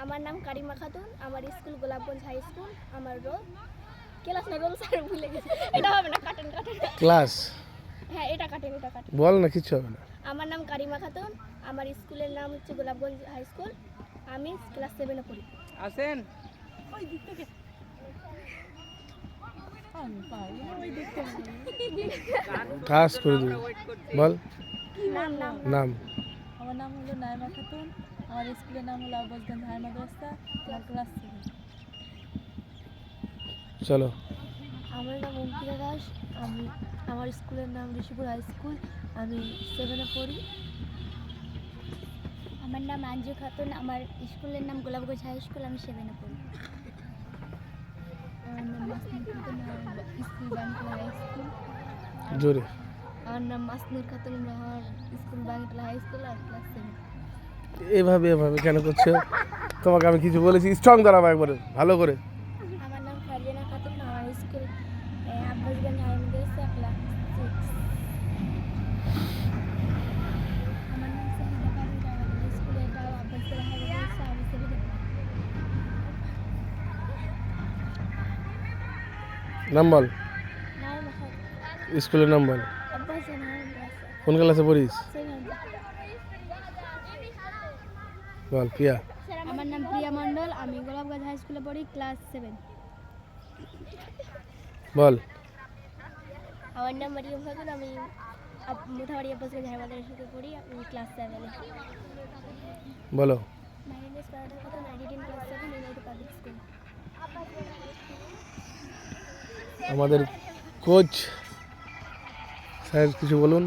আমার নাম কারিমা খাতুন, আমার স্কুল গোলাপগঞ্জ হাই স্কুল। আমার রোল ক্লাস না, রোল স্যার ভুলে গেছি। এটা হবে না, কাটেন কাটেন। ক্লাস হ্যাঁ এটা কাটেন, এটা কাটেন। বল না, কিছু হবে না। আমার নাম কারিমা খাতুন, আমার স্কুলের নাম হচ্ছে গোলাপগঞ্জ হাই স্কুল। আমি ক্লাস 7-এ পড়ি। আসেন ওই দিক থেকে কাজ করে দিবি। বল নাম নাম নাম। আমার নাম হলো নাইমা খাতুন, আমার স্কুলের নাম হলো আব্বাসগঞ্জ হাই মাদ্রাসা, আমার ক্লাস 7। চলো। আমার নাম অঙ্কিতা দাস, আমার স্কুলের নাম ঋষিপুর হাই স্কুল, আমি 7-এ পড়ি। আমার নাম আঞ্জু খাতুন, আমার স্কুলের নাম গোলাপগঞ্জ হাই স্কুল। আমি 7-এ পড়ি। আমার নাম মাসনুর খাতুন, আমার স্কুল বাংলা হাই স্কুল। জোরে। আমার নাম মাসনুর খাতুন, আমার স্কুল বাংলা হাই স্কুল, আর ক্লাস 7। এভাবে এভাবে কেন করছো? তোমাকে আমি কিছু বলেছি? স্ট্রং দাঁড়াবো একবারে ভালো করে। আমার নাম ফারজানা খাতুন, আমার স্কুল আব্বাসগঞ্জ হাই মাদ্রাসা, ক্লাস 6। আমার নাম সাহিদা পারভিন, আমাদের স্কুলে এটাও আব্বাসগঞ্জ হাই মাদ্রাসা। আমি 7-এ পড়ি। নাম বল, নাইমা খাতুন, স্কুলের নাম বল। আব্বাসগঞ্জ হাই মাদ্রাসা, কোন ক্লাসে পড়িস? 7। বল প্রিয়া। আমার নাম প্রিয়া মণ্ডল, আমি গোলাপগঞ্জ হাই স্কুলে পড়ি, ক্লাস 7। বল। আমার নাম মারিয়াম খাতুন, আমি মোথাবাড়ি আব্বাসগঞ্জ হাই মাদ্রাসাতে পড়ি, আমি ক্লাস 7-এ। বলো। My name is Farada Khatun, I did in class 7 United Public School. আমাদের কোচ স্যার কিছু বলুন।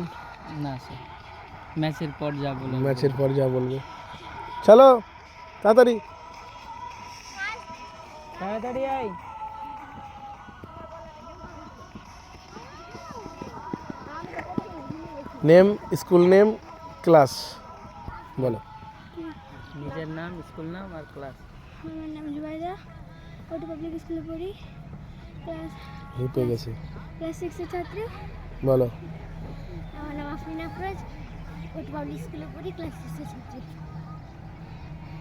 না স্যার, ম্যাচের পর যা বলবো। ম্যাচের পর যা বলবে। চলো তাড়াতাড়ি। তাড়াতাড়ি আয়। নেম, স্কুল নেম, ক্লাস বলো। নিজের নাম, স্কুল নাম আর ক্লাস। আমার নাম জুবাইদা, ওটি পাবলিক স্কুলে পড়ি, পেয়ে গেছি। ক্লাস 6-এর ছাত্রী। বলো। আমার নাম আফরিন আফরোজ, ওটি পাবলিক স্কুলে পড়ি, ক্লাস 6-এর ছাত্রী।